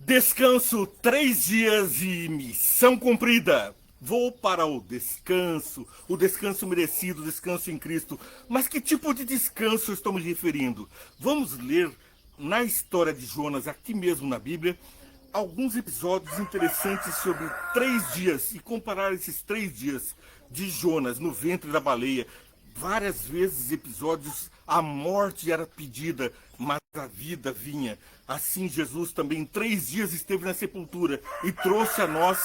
Descanso 3 dias e missão cumprida. Vou para o descanso merecido, o descanso em Cristo. Mas que tipo de descanso eu estou me referindo? Vamos ler na história de Jonas, aqui mesmo na Bíblia, alguns episódios interessantes sobre 3 dias e comparar esses 3 dias de Jonas no ventre da baleia. Várias vezes episódios, a morte era pedida, mas a vida vinha. Assim Jesus também 3 dias esteve na sepultura e trouxe a nós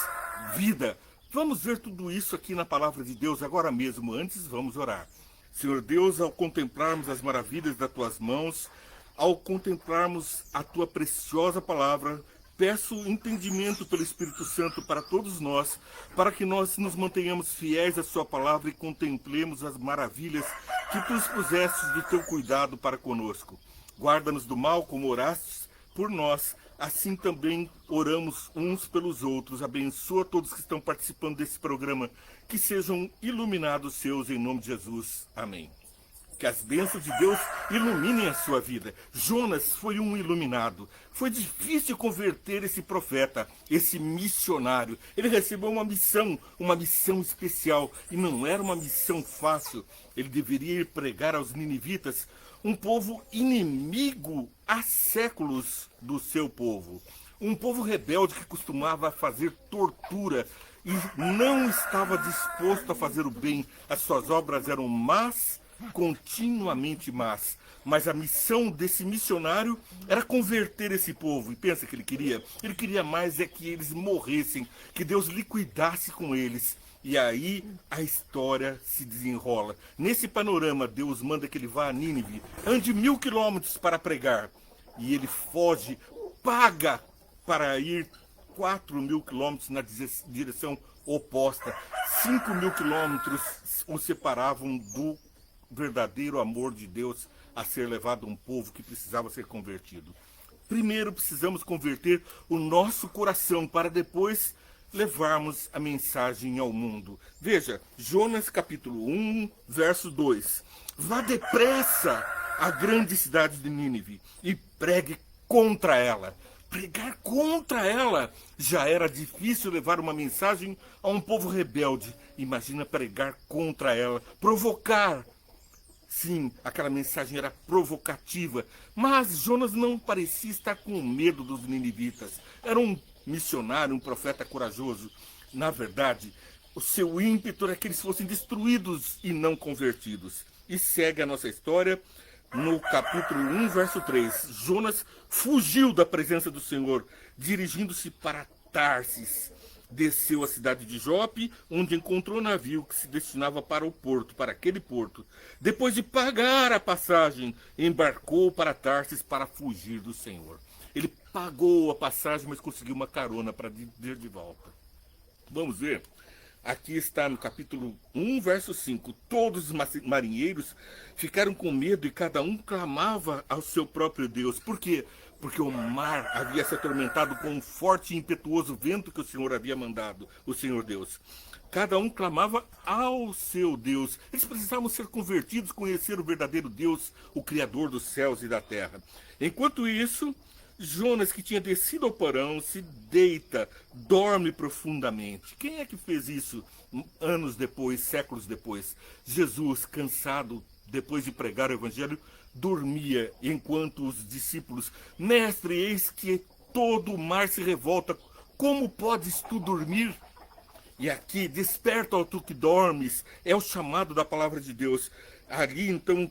vida. Vamos ver tudo isso aqui na palavra de Deus agora mesmo. Antes vamos orar. Senhor Deus, ao contemplarmos as maravilhas das tuas mãos, ao contemplarmos a tua preciosa palavra, peço entendimento pelo Espírito Santo para todos nós, para que nós nos mantenhamos fiéis à sua palavra e contemplemos as maravilhas que tu expusestes do teu cuidado para conosco. Guarda-nos do mal como orastes por nós, assim também oramos uns pelos outros. Abençoa todos que estão participando desse programa, que sejam iluminados seus em nome de Jesus. Amém. Que as bênçãos de Deus iluminem a sua vida. Jonas foi um iluminado. Foi difícil converter esse profeta, esse missionário. Ele recebeu uma missão especial. E não era uma missão fácil. Ele deveria ir pregar aos ninivitas, um povo inimigo há séculos do seu povo. Um povo rebelde que costumava fazer tortura e não estava disposto a fazer o bem. As suas obras eram más, continuamente más. Mas a missão desse missionário era converter esse povo. E pensa que ele queria? Ele queria mais é que eles morressem, que Deus liquidasse com eles. E aí a história se desenrola. Nesse panorama, Deus manda que ele vá a Nínive, ande 1000 quilômetros para pregar. E ele foge, paga para ir 4.000 quilômetros na direção oposta. 5.000 quilômetros o separavam do verdadeiro amor de Deus a ser levado a um povo que precisava ser convertido. Primeiro precisamos converter o nosso coração para depois levarmos a mensagem ao mundo. Veja, Jonas capítulo 1, verso 2. Vá depressa à grande cidade de Nínive e pregue contra ela. Pregar contra ela. Já era difícil levar uma mensagem a um povo rebelde. Imagina pregar contra ela, provocar. Sim, aquela mensagem era provocativa, mas Jonas não parecia estar com medo dos ninivitas. Era um missionário, um profeta corajoso. Na verdade, o seu ímpeto era que eles fossem destruídos e não convertidos. E segue a nossa história no capítulo 1, verso 3. Jonas fugiu da presença do Senhor, dirigindo-se para Tarsis. Desceu à cidade de Jope, onde encontrou um navio que se destinava para o porto, para aquele porto. Depois de pagar a passagem, embarcou para Tarsis para fugir do Senhor. Ele pagou a passagem, mas conseguiu uma carona para ir de volta. Vamos ver. Aqui está no capítulo 1, verso 5. Todos os marinheiros ficaram com medo e cada um clamava ao seu próprio Deus. Por quê? Porque o mar havia se atormentado com um forte e impetuoso vento que o Senhor havia mandado, o Senhor Deus. Cada um clamava ao seu Deus. Eles precisavam ser convertidos, conhecer o verdadeiro Deus, o Criador dos céus e da terra. Enquanto isso, Jonas, que tinha descido ao porão, se deita, dorme profundamente. Quem é que fez isso anos depois, séculos depois? Jesus, cansado, depois de pregar o evangelho, dormia, enquanto os discípulos, mestre, eis que todo o mar se revolta, como podes tu dormir? E aqui, desperta, ó tu que dormes, é o chamado da palavra de Deus. Ali, então,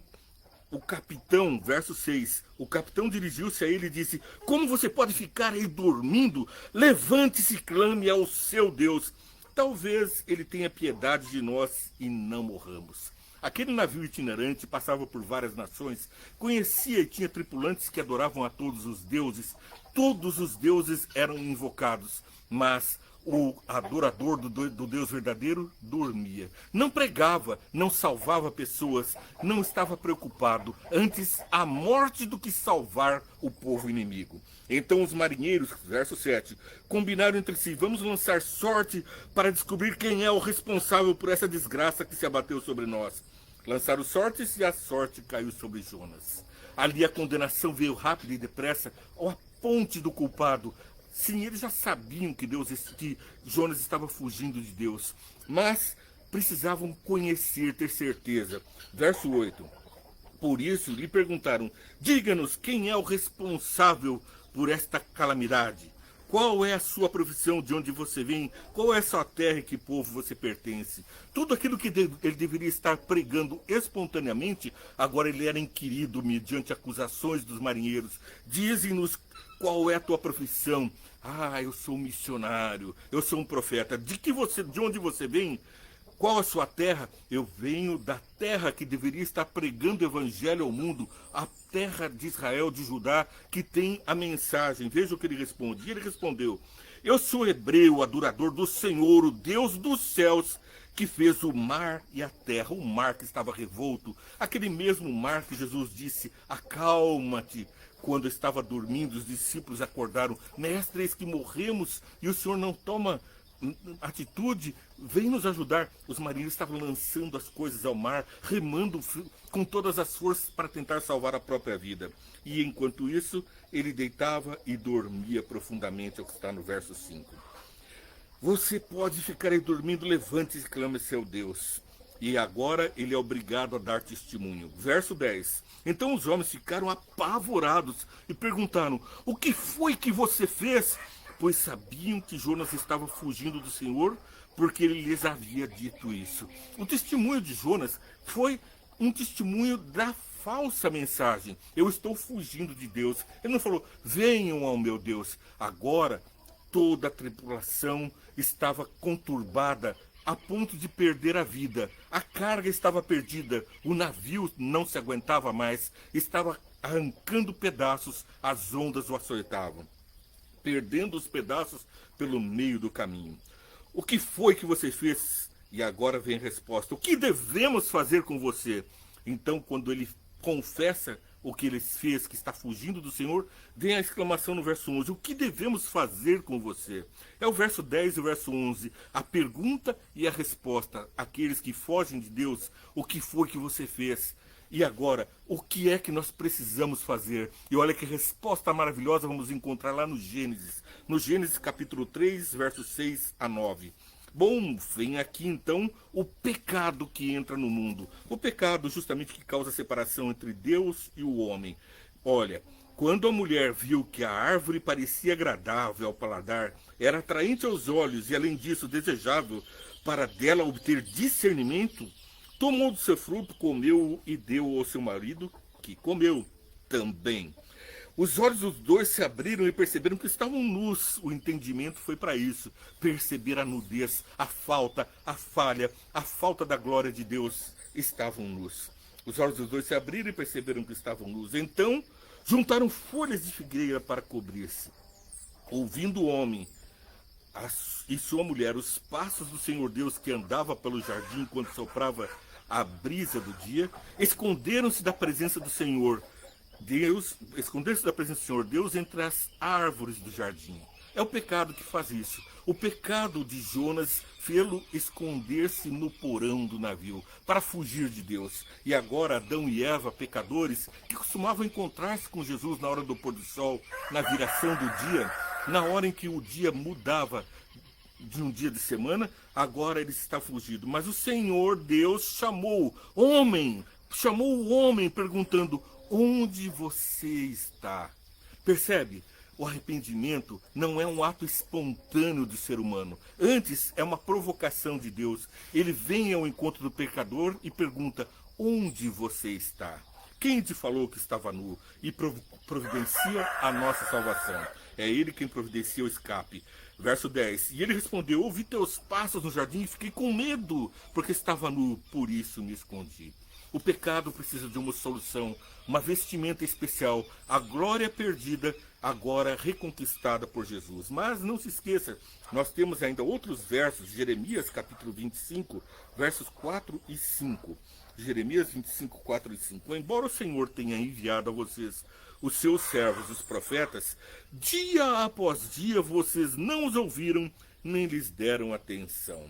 o capitão, verso 6, o capitão dirigiu-se a ele e disse: como você pode ficar aí dormindo? Levante-se e clame ao seu Deus. Talvez ele tenha piedade de nós e não morramos. Aquele navio itinerante passava por várias nações, conhecia e tinha tripulantes que adoravam a todos os deuses. Todos os deuses eram invocados, mas o adorador do Deus verdadeiro dormia. Não pregava, não salvava pessoas, não estava preocupado. Antes a morte do que salvar o povo inimigo. Então os marinheiros, verso 7, combinaram entre si: vamos lançar sorte para descobrir quem é o responsável por essa desgraça que se abateu sobre nós. Lançaram sortes e a sorte caiu sobre Jonas. Ali a condenação veio rápida e depressa, a ponte do culpado. Sim, eles já sabiam que Jonas estava fugindo de Deus, mas precisavam conhecer, ter certeza. Verso 8. Por isso lhe perguntaram: diga-nos quem é o responsável por esta calamidade. Qual é a sua profissão, de onde você vem? Qual é a sua terra e que povo você pertence? Tudo aquilo que ele deveria estar pregando espontaneamente, agora ele era inquirido mediante acusações dos marinheiros. Dizem-nos qual é a tua profissão. Ah, eu sou um missionário, eu sou um profeta. De onde você vem? Qual a sua terra? Eu venho da terra que deveria estar pregando o evangelho ao mundo, a terra de Israel, de Judá, que tem a mensagem. Veja o que ele responde. E ele respondeu: eu sou hebreu, adorador do Senhor, o Deus dos céus, que fez o mar e a terra. O mar que estava revolto, aquele mesmo mar que Jesus disse: acalma-te. Quando estava dormindo, os discípulos acordaram: mestre, eis que morremos e o Senhor não toma atitude, vem nos ajudar. Os marinheiros estavam lançando as coisas ao mar, remando com todas as forças para tentar salvar a própria vida. E enquanto isso, ele deitava e dormia profundamente, é o que está no verso 5. Você pode ficar aí dormindo, levante-se e clame seu Deus. E agora ele é obrigado a dar testemunho. Verso 10. Então os homens ficaram apavorados e perguntaram: o que foi que você fez? Pois sabiam que Jonas estava fugindo do Senhor, porque ele lhes havia dito isso. O testemunho de Jonas foi um testemunho da falsa mensagem. Eu estou fugindo de Deus. Ele não falou: venham ao meu Deus. Agora toda a tripulação estava conturbada a ponto de perder a vida. A carga estava perdida, o navio não se aguentava mais, estava arrancando pedaços, as ondas o açoitavam, perdendo os pedaços pelo meio do caminho. O que foi que você fez? E agora vem a resposta: o que devemos fazer com você? Então, quando ele confessa o que ele fez, que está fugindo do Senhor, vem a exclamação no verso 11: o que devemos fazer com você? É o verso 10 e o verso 11, a pergunta e a resposta. Aqueles que fogem de Deus: o que foi que você fez? E agora, o que é que nós precisamos fazer? E olha que resposta maravilhosa vamos encontrar lá no Gênesis. No Gênesis capítulo 3, versos 6 a 9. Bom, vem aqui então o pecado que entra no mundo. O pecado justamente que causa a separação entre Deus e o homem. Olha, quando a mulher viu que a árvore parecia agradável ao paladar, era atraente aos olhos e além disso desejável para dela obter discernimento, tomou do seu fruto, comeu e deu ao seu marido, que comeu também. Os olhos dos dois se abriram e perceberam que estavam nus. O entendimento foi para isso. Perceber a nudez, a falta, a falha, a falta da glória de Deus. Estavam nus. Os olhos dos dois se abriram e perceberam que estavam nus. Então, juntaram folhas de figueira para cobrir-se. Ouvindo o homem e sua mulher os passos do Senhor Deus que andava pelo jardim quando soprava a brisa do dia, esconderam-se da presença do Senhor Deus, esconder-se da presença do Senhor Deus entre as árvores do jardim. É o pecado que faz isso. O pecado de Jonas fê-lo esconder-se no porão do navio para fugir de Deus. E agora Adão e Eva, pecadores, que costumavam encontrar-se com Jesus na hora do pôr do sol, na viração do dia, na hora em que o dia mudava de um dia de semana, agora ele está fugido. Mas o Senhor Deus chamou o homem perguntando: onde você está? Percebe? O arrependimento não é um ato espontâneo do ser humano. Antes, é uma provocação de Deus. Ele vem ao encontro do pecador e pergunta: onde você está? Quem te falou que estava nu? E providencia a nossa salvação. É ele quem providencia o escape. Verso 10. E ele respondeu: ouvi teus passos no jardim e fiquei com medo, porque estava nu, por isso me escondi. O pecado precisa de uma solução, uma vestimenta especial. A glória perdida, agora reconquistada por Jesus. Mas não se esqueça, nós temos ainda outros versos, Jeremias capítulo 25, versos 4 e 5. Jeremias 25, 4 e 5. Embora o Senhor tenha enviado a vocês os seus servos, os profetas, dia após dia vocês não os ouviram, nem lhes deram atenção.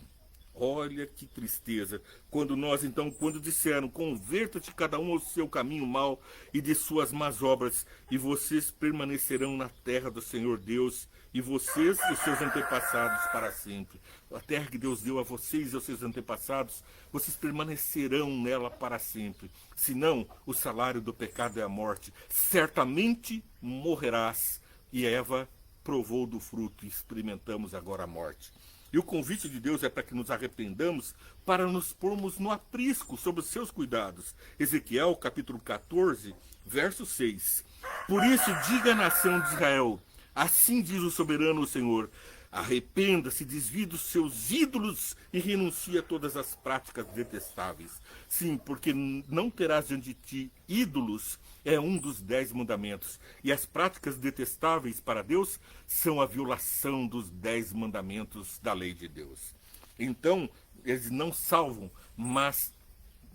Olha que tristeza. Quando disseram, converta-te cada um ao seu caminho mau e de suas más obras, e vocês permanecerão na terra do Senhor Deus, e vocês e os seus antepassados para sempre. A terra que Deus deu a vocês e aos seus antepassados, vocês permanecerão nela para sempre. Senão, o salário do pecado é a morte. Certamente morrerás. E Eva provou do fruto e experimentamos agora a morte. E o convite de Deus é para que nos arrependamos, para nos pormos no aprisco sobre os seus cuidados. Ezequiel, capítulo 14, verso 6. Por isso, diga à nação de Israel, assim diz o soberano Senhor, arrependa-se, desvie dos seus ídolos e renuncie a todas as práticas detestáveis. Sim, porque não terás diante de ti ídolos, é um dos 10 mandamentos. E as práticas detestáveis para Deus são a violação dos 10 mandamentos da lei de Deus. Então, eles não salvam, mas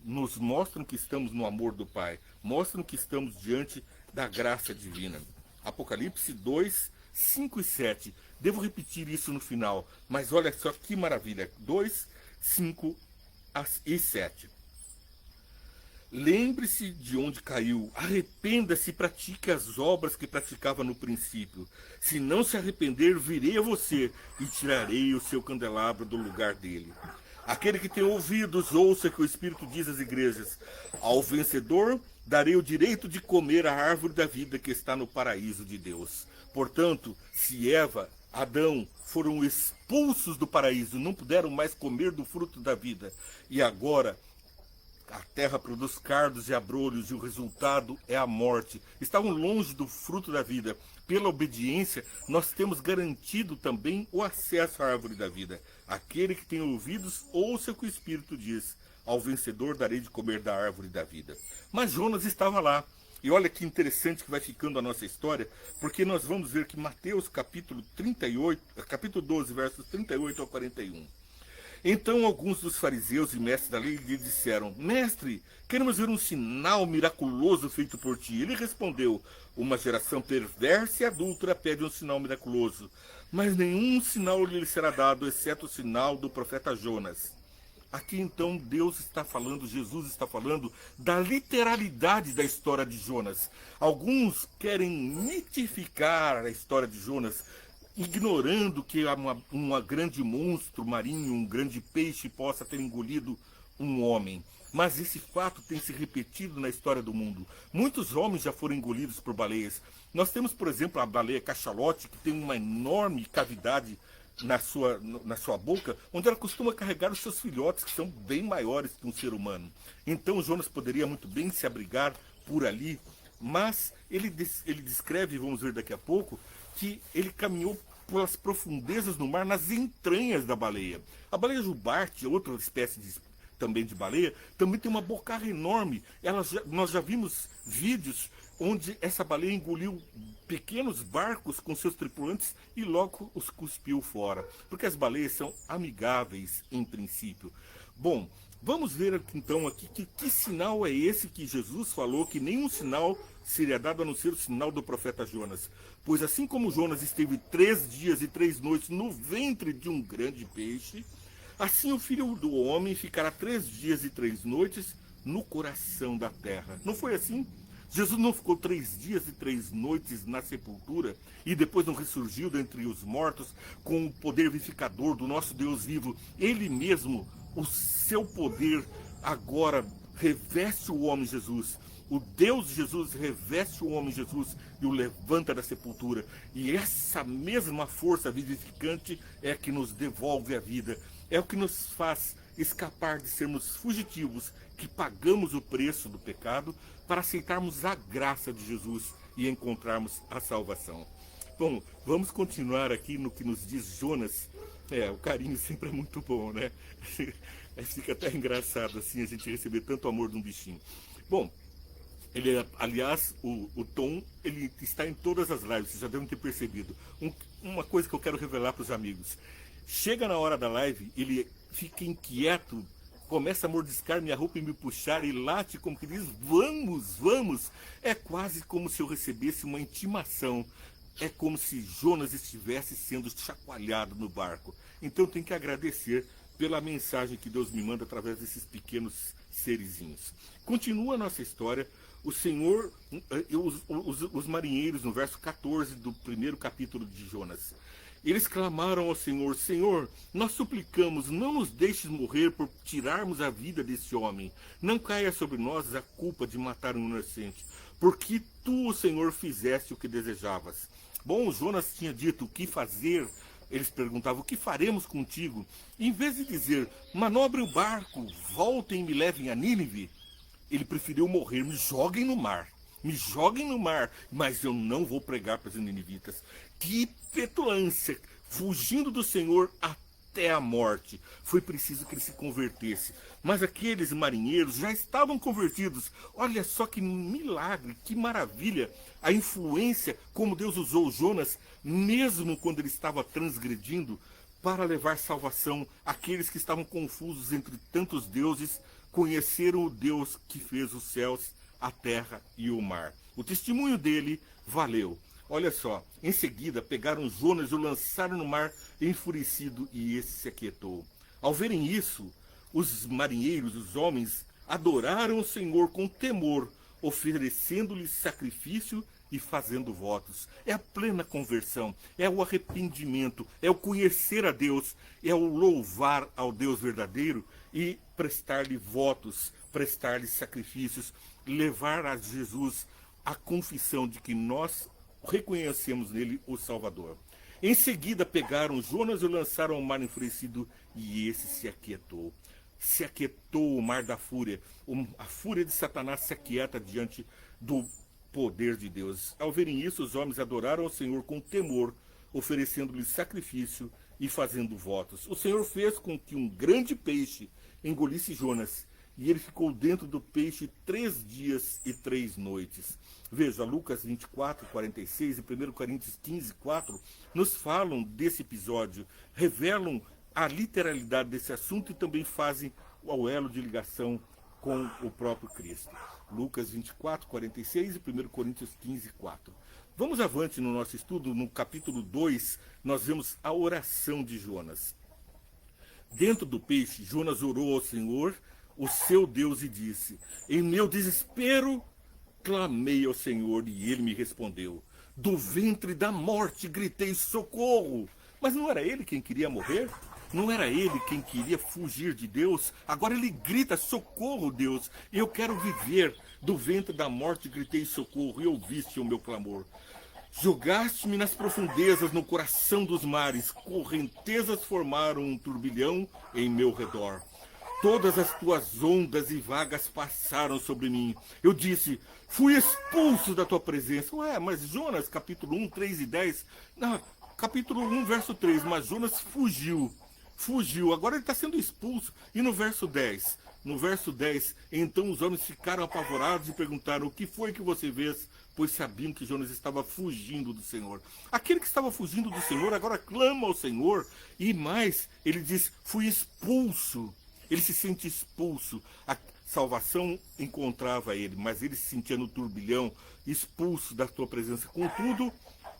nos mostram que estamos no amor do Pai, mostram que estamos diante da graça divina. Apocalipse 2, 5 e 7. Devo repetir isso no final, mas olha só que maravilha. 2, 5 e 7. Lembre-se de onde caiu, arrependa-se e pratique as obras que praticava no princípio. Se não se arrepender, virei a você e tirarei o seu candelabro do lugar dele. Aquele que tem ouvidos, ouça que o Espírito diz às igrejas. Ao vencedor, darei o direito de comer a árvore da vida que está no paraíso de Deus. Portanto, se Eva, Adão foram expulsos do paraíso, não puderam mais comer do fruto da vida, e agora a terra produz cardos e abrolhos e o resultado é a morte. Estavam longe do fruto da vida. Pela obediência, nós temos garantido também o acesso à árvore da vida. Aquele que tem ouvidos, ouça o que o Espírito diz. Ao vencedor darei de comer da árvore da vida. Mas Jonas estava lá. E olha que interessante que vai ficando a nossa história, porque nós vamos ver que Mateus capítulo 12, versos 38 ao 41. Então alguns dos fariseus e mestres da lei lhe disseram, mestre, queremos ver um sinal miraculoso feito por ti. Ele respondeu, uma geração perversa e adúltera pede um sinal miraculoso, mas nenhum sinal lhe será dado, exceto o sinal do profeta Jonas. Aqui então Deus está falando, Jesus está falando da literalidade da história de Jonas. Alguns querem mitificar a história de Jonas, ignorando que uma grande monstro marinho, um grande peixe possa ter engolido um homem. Mas esse fato tem se repetido na história do mundo. Muitos homens já foram engolidos por baleias. Nós temos, por exemplo, a baleia cachalote, que tem uma enorme cavidade na sua boca, onde ela costuma carregar os seus filhotes, que são bem maiores que um ser humano. Então Jonas poderia muito bem se abrigar por ali, mas ele descreve, vamos ver daqui a pouco, que ele caminhou pelas profundezas do mar, nas entranhas da baleia. A baleia jubarte, outra espécie também de baleia, também tem uma bocarra enorme. Nós já vimos vídeos onde essa baleia engoliu pequenos barcos com seus tripulantes e logo os cuspiu fora. Porque as baleias são amigáveis em princípio. Bom, vamos ver então aqui que sinal é esse que Jesus falou que nenhum sinal seria dado a não ser o sinal do profeta Jonas. Pois assim como Jonas esteve 3 dias e 3 noites no ventre de um grande peixe, assim o Filho do Homem ficará 3 dias e 3 noites no coração da terra. Não foi assim? Jesus não ficou 3 dias e 3 noites na sepultura e depois não ressurgiu dentre os mortos com o poder vivificador do nosso Deus vivo. Ele mesmo, o seu poder agora reveste o homem Jesus. O Deus Jesus reveste o homem Jesus e o levanta da sepultura. E essa mesma força vivificante é que nos devolve a vida. É o que nos faz escapar de sermos fugitivos, que pagamos o preço do pecado, para aceitarmos a graça de Jesus e encontrarmos a salvação. Bom, vamos continuar aqui no que nos diz Jonas. O carinho sempre é muito bom, né? Fica até engraçado assim a gente receber tanto amor de um bichinho. Bom, aliás, o Tom, ele está em todas as lives, vocês já devem ter percebido. Uma coisa que eu quero revelar para os amigos. Chega na hora da live, ele fica inquieto, começa a mordiscar minha roupa e me puxar e late como que diz, vamos, vamos. É quase como se eu recebesse uma intimação. É como se Jonas estivesse sendo chacoalhado no barco. Então tem que agradecer pela mensagem que Deus me manda através desses pequenos serizinhos. Continua a nossa história. O Senhor, os marinheiros, no verso 14 do primeiro capítulo de Jonas, eles clamaram ao Senhor: Senhor, nós suplicamos, não nos deixes morrer por tirarmos a vida desse homem. Não caia sobre nós a culpa de matar um inocente, porque tu, o Senhor, fizeste o que desejavas. Bom, Jonas tinha dito: o que fazer? Eles perguntavam: o que faremos contigo? E, em vez de dizer: manobre o barco, voltem e me levem a Nínive, ele preferiu morrer. Me joguem no mar, mas eu não vou pregar para os ninivitas. Que petulância, fugindo do Senhor até a morte. Foi preciso que ele se convertesse. Mas aqueles marinheiros já estavam convertidos. Olha só que milagre, que maravilha. A influência, como Deus usou Jonas, mesmo quando ele estava transgredindo, para levar salvação àqueles que estavam confusos entre tantos deuses, conheceram o Deus que fez os céus, a terra e o mar. O testemunho dele valeu. Olha só, em seguida pegaram Jonas e o lançaram no mar enfurecido, e esse se aquietou. Ao verem isso, os marinheiros, os homens, adoraram o Senhor com temor, oferecendo-lhe sacrifício e fazendo votos. É a plena conversão, é o arrependimento, é o conhecer a Deus, é o louvar ao Deus verdadeiro e prestar-lhe votos, prestar-lhe sacrifícios, levar a Jesus a confissão de que nós reconhecemos nele o Salvador. Em seguida pegaram Jonas e o lançaram ao mar enfurecido, e esse se aquietou. Se aquietou o mar da fúria. A fúria de Satanás se aquieta diante do poder de Deus. Ao verem isso, os homens adoraram ao Senhor com temor, oferecendo-lhe sacrifício e fazendo votos. O Senhor fez com que um grande peixe engolisse Jonas, e ele ficou dentro do peixe 3 dias e 3 noites. Veja, Lucas 24, 46 e 1 Coríntios 15, 4 nos falam desse episódio, revelam a literalidade desse assunto e também fazem o elo de ligação com o próprio Cristo. Lucas 24, 46 e 1 Coríntios 15, 4. Vamos avante no nosso estudo. No capítulo 2, nós vemos a oração de Jonas. Dentro do peixe, Jonas orou ao Senhor, o seu Deus, e disse: em meu desespero, clamei ao Senhor, e ele me respondeu. Do ventre da morte gritei socorro. Mas não era ele quem queria morrer? Não era ele quem queria fugir de Deus? Agora ele grita: socorro, Deus, eu quero viver. Do ventre da morte gritei socorro, e ouviste o meu clamor. Jogaste-me nas profundezas, no coração dos mares, correntezas formaram um turbilhão em meu redor. Todas as tuas ondas e vagas passaram sobre mim. Eu disse: fui expulso da tua presença. Ué, mas Jonas, capítulo 1, 3 e 10... Não, capítulo 1, verso 3, mas Jonas fugiu, agora ele está sendo expulso. E no verso 10, então os homens ficaram apavorados e perguntaram: o que foi que você fez? Pois sabiam que Jonas estava fugindo do Senhor. Aquele que estava fugindo do Senhor agora clama ao Senhor, e mais, ele diz: fui expulso. Ele se sente expulso. A salvação encontrava ele, mas ele se sentia no turbilhão, expulso da tua presença. Contudo,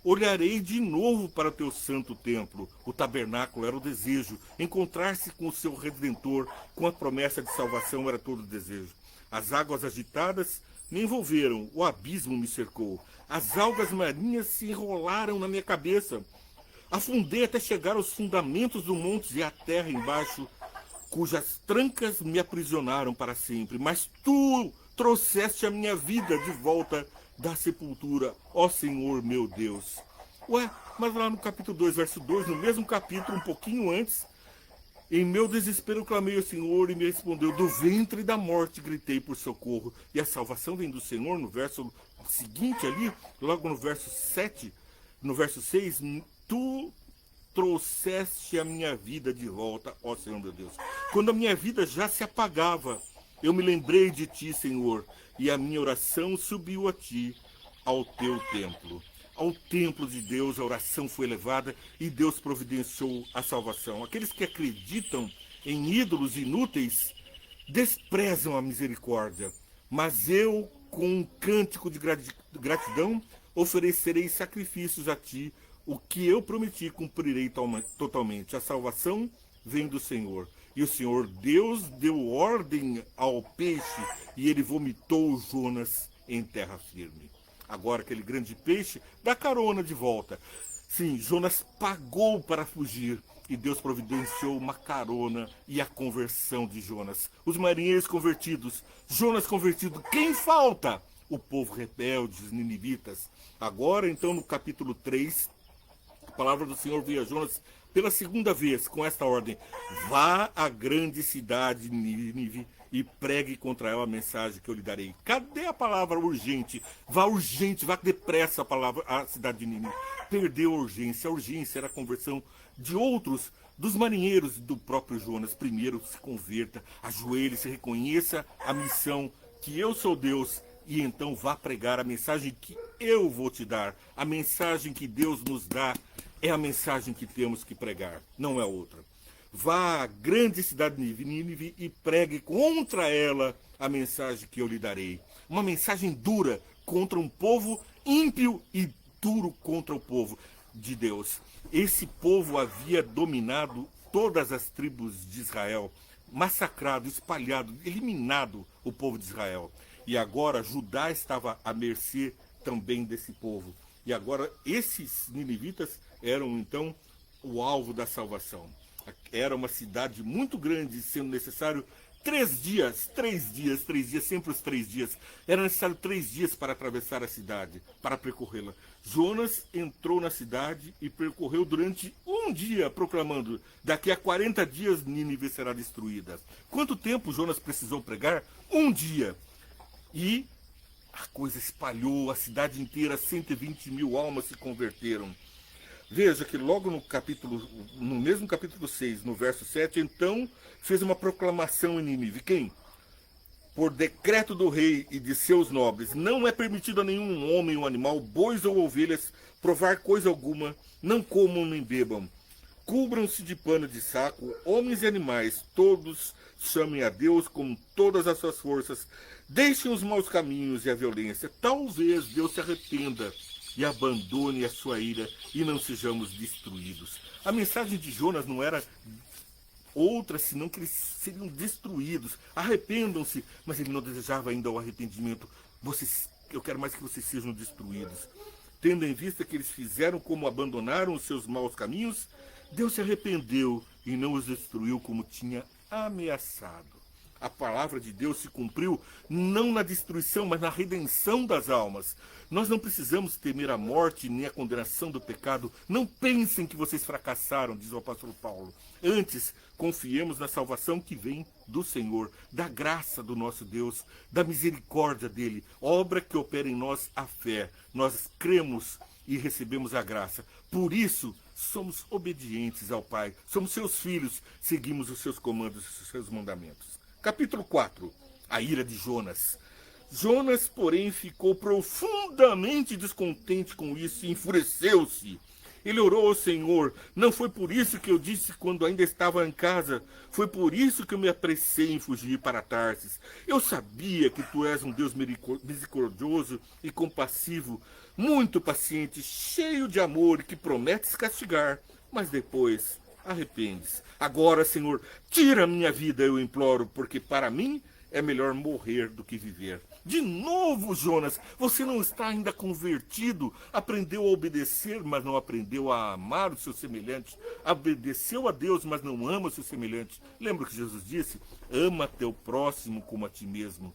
olharei de novo para o teu santo templo. O tabernáculo era o desejo. Encontrar-se com o seu Redentor, com a promessa de salvação, era todo o desejo. As águas agitadas me envolveram, o abismo me cercou. As algas marinhas se enrolaram na minha cabeça. Afundei até chegar aos fundamentos do monte e à terra embaixo, cujas trancas me aprisionaram para sempre. Mas tu trouxeste a minha vida de volta da sepultura, ó Senhor meu Deus. Ué, mas lá no capítulo 2, verso 2, no mesmo capítulo, um pouquinho antes: em meu desespero clamei ao Senhor e me respondeu. Do ventre da morte gritei por socorro. E a salvação vem do Senhor. No verso seguinte ali, logo no verso 7, no verso 6, tu trouxeste a minha vida de volta, ó Senhor meu Deus. Quando a minha vida já se apagava, eu me lembrei de ti, Senhor, e a minha oração subiu a ti, ao teu templo. Ao templo de Deus a oração foi levada e Deus providenciou a salvação. Aqueles que acreditam em ídolos inúteis desprezam a misericórdia, mas eu, com um cântico de gratidão, oferecerei sacrifícios a ti. O que eu prometi cumprirei totalmente. A salvação vem do Senhor. E o Senhor Deus deu ordem ao peixe e ele vomitou Jonas em terra firme. Agora aquele grande peixe dá carona de volta. Sim, Jonas pagou para fugir e Deus providenciou uma carona e a conversão de Jonas. Os marinheiros convertidos, Jonas convertido, quem falta? O povo rebelde, os ninivitas. Agora, então, no capítulo 3, a palavra do Senhor veio a Jonas pela segunda vez com esta ordem: vá à grande cidade de Nínive e pregue contra ela a mensagem que eu lhe darei. Cadê a palavra urgente? Vá depressa a palavra à cidade de Nínive. Perdeu a urgência. A urgência era a conversão de outros, dos marinheiros do próprio Jonas. Primeiro se converta, ajoelhe-se, reconheça a missão que eu sou Deus e então vá pregar a mensagem que eu vou te dar. A mensagem que Deus nos dá é a mensagem que temos que pregar, não é outra. Vá à grande cidade de Nínive e pregue contra ela a mensagem que eu lhe darei. Uma mensagem dura contra um povo ímpio e duro contra o povo de Deus. Esse povo havia dominado todas as tribos de Israel, massacrado, espalhado, eliminado o povo de Israel. E agora Judá estava à mercê também desse povo. E agora esses ninivitas eram então o alvo da salvação. Era uma cidade muito grande, sendo necessário 3 dias, sempre os 3 dias. Era necessário 3 dias para atravessar a cidade, para percorrê-la. Jonas entrou na cidade e percorreu durante um dia, proclamando: daqui a 40 dias Nínive será destruída. Quanto tempo Jonas precisou pregar? Um dia. E a coisa espalhou, a cidade inteira, 120 mil almas se converteram. Veja que logo no mesmo capítulo 6, no verso 7, então fez uma proclamação em Nínive. Quem? Por decreto do rei e de seus nobres, não é permitido a nenhum homem ou animal, bois ou ovelhas, provar coisa alguma, não comam nem bebam. Cubram-se de pano de saco, homens e animais, todos chamem a Deus com todas as suas forças, deixem os maus caminhos e a violência. Talvez Deus se arrependa e abandone a sua ira e não sejamos destruídos. A mensagem de Jonas não era outra, senão que eles seriam destruídos. Arrependam-se, mas ele não desejava ainda o arrependimento. Eu quero mais que vocês sejam destruídos. Tendo em vista que eles fizeram como abandonaram os seus maus caminhos, Deus se arrependeu e não os destruiu como tinha ameaçado. A palavra de Deus se cumpriu não na destruição, mas na redenção das almas. Nós não precisamos temer a morte nem a condenação do pecado. Não pensem que vocês fracassaram, diz o apóstolo Paulo. Antes, confiemos na salvação que vem do Senhor, da graça do nosso Deus, da misericórdia dele, obra que opera em nós a fé. Nós cremos e recebemos a graça. Por isso, somos obedientes ao Pai. Somos seus filhos, seguimos os seus comandos e os seus mandamentos. Capítulo 4. A ira de Jonas. Jonas, porém, ficou profundamente descontente com isso e enfureceu-se. Ele orou ao Senhor: não foi por isso que eu disse quando ainda estava em casa, foi por isso que eu me apressei em fugir para Tarsis. Eu sabia que tu és um Deus misericordioso e compassivo, muito paciente, cheio de amor e que prometes castigar, mas depois arrependes. Agora, Senhor, tira a minha vida, eu imploro, porque para mim é melhor morrer do que viver. De novo, Jonas, você não está ainda convertido. Aprendeu a obedecer, mas não aprendeu a amar o seu semelhante. Obedeceu a Deus, mas não ama o seu semelhante. Lembra que Jesus disse: ama teu próximo como a ti mesmo.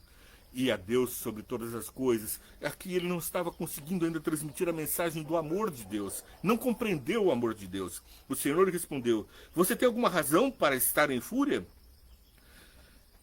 E a Deus sobre todas as coisas. Aqui ele não estava conseguindo ainda transmitir a mensagem do amor de Deus. Não compreendeu o amor de Deus. O Senhor lhe respondeu: você tem alguma razão para estar em fúria?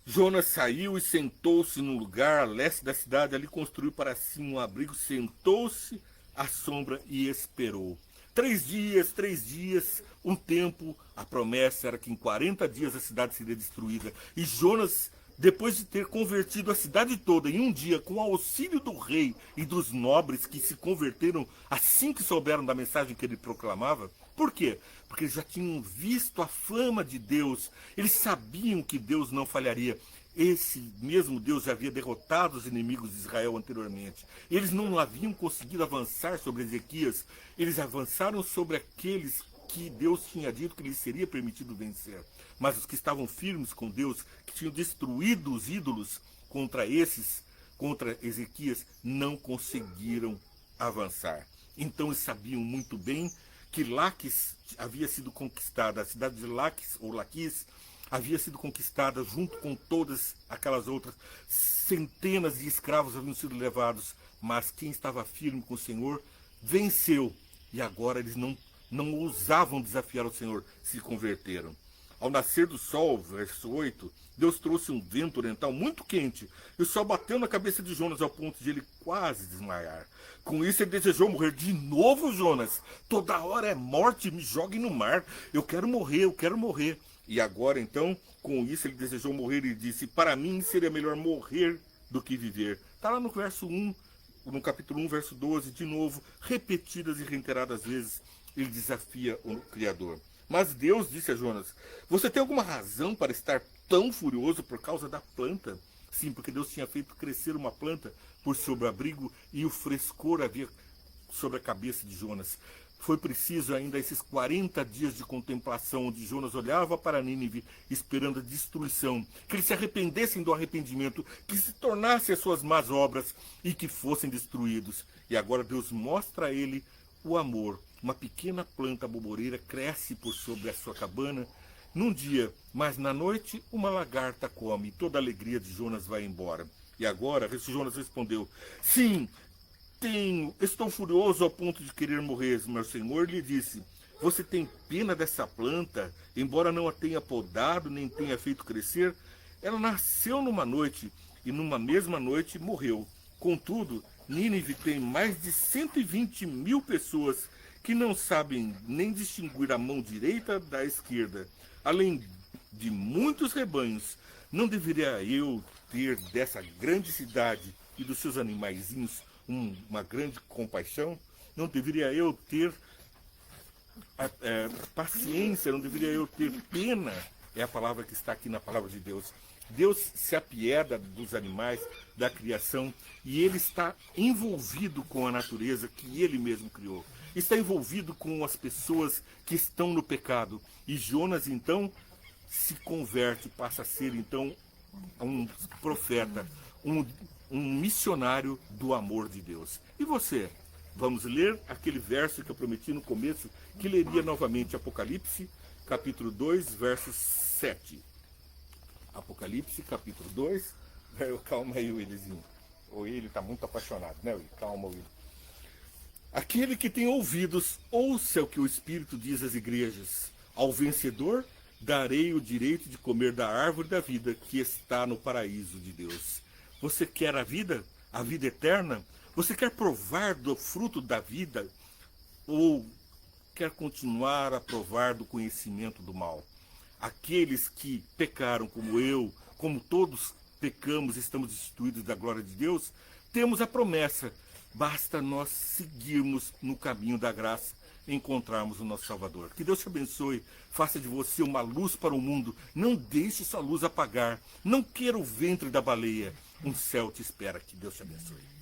Jonas saiu e sentou-se num lugar a leste da cidade. Ali construiu para si um abrigo, sentou-se à sombra e esperou. 3 dias, um tempo. A promessa era que em 40 dias a cidade seria destruída. E Jonas, depois de ter convertido a cidade toda em um dia, com o auxílio do rei e dos nobres que se converteram assim que souberam da mensagem que ele proclamava. Por quê? Porque eles já tinham visto a fama de Deus. Eles sabiam que Deus não falharia. Esse mesmo Deus já havia derrotado os inimigos de Israel anteriormente. Eles não haviam conseguido avançar sobre Ezequias. Eles avançaram sobre aqueles que Deus tinha dito que lhe seria permitido vencer. Mas os que estavam firmes com Deus, que tinham destruído os ídolos contra Ezequias, não conseguiram avançar. Então eles sabiam muito bem que Laquis havia sido conquistada, a cidade de Laquis, ou Laquis, havia sido conquistada junto com todas aquelas outras. Centenas de escravos haviam sido levados, mas quem estava firme com o Senhor venceu. E agora eles não ousavam desafiar o Senhor, se converteram. Ao nascer do sol, verso 8, Deus trouxe um vento oriental muito quente, e o sol bateu na cabeça de Jonas ao ponto de ele quase desmaiar. Com isso ele desejou morrer. De novo, Jonas, toda hora é morte, me jogue no mar, eu quero morrer, eu quero morrer. E agora então, com isso ele desejou morrer e disse, para mim seria melhor morrer do que viver. Está lá no verso 1, no capítulo 1, verso 12, de novo, repetidas e reiteradas vezes, ele desafia o Criador. Mas Deus disse a Jonas, você tem alguma razão para estar tão furioso por causa da planta? Sim, porque Deus tinha feito crescer uma planta por sobre o abrigo e o frescor havia sobre a cabeça de Jonas. Foi preciso ainda esses 40 dias de contemplação, onde Jonas olhava para Nínive, esperando a destruição, que eles se arrependessem do arrependimento, que se tornassem as suas más obras e que fossem destruídos. E agora Deus mostra a ele o amor. Uma pequena planta boboreira cresce por sobre a sua cabana num dia, mas na noite uma lagarta come, e toda a alegria de Jonas vai embora. E agora Jonas respondeu, sim, estou furioso ao ponto de querer morrer. Meu senhor lhe disse, você tem pena dessa planta, embora não a tenha podado, nem tenha feito crescer? Ela nasceu numa noite, e numa mesma noite morreu. Contudo, Nínive tem mais de 120 mil pessoas que não sabem nem distinguir a mão direita da esquerda. Além de muitos rebanhos, não deveria eu ter dessa grande cidade e dos seus animaizinhos uma grande compaixão? Não deveria eu ter paciência? Não deveria eu ter pena? É a palavra que está aqui na palavra de Deus. Deus se apieda dos animais, da criação, e ele está envolvido com a natureza que ele mesmo criou. Está envolvido com as pessoas que estão no pecado. E Jonas, então, se converte, passa a ser, então, um profeta, um missionário do amor de Deus. E você? Vamos ler aquele verso que eu prometi no começo, que leria novamente Apocalipse, capítulo 2, verso 7. Apocalipse, capítulo 2. Calma aí, Willizinho. O Willi está muito apaixonado, né, Willi? Calma, Willi. Aquele que tem ouvidos, ouça o que o Espírito diz às igrejas. Ao vencedor, darei o direito de comer da árvore da vida que está no paraíso de Deus. Você quer a vida eterna? Você quer provar do fruto da vida? Ou quer continuar a provar do conhecimento do mal? Aqueles que pecaram como eu, como todos pecamos, estamos destituídos da glória de Deus, temos a promessa. Basta nós seguirmos no caminho da graça e encontrarmos o nosso Salvador. Que Deus te abençoe, faça de você uma luz para o mundo. Não deixe sua luz apagar. Não queira o ventre da baleia. Um céu te espera. Que Deus te abençoe.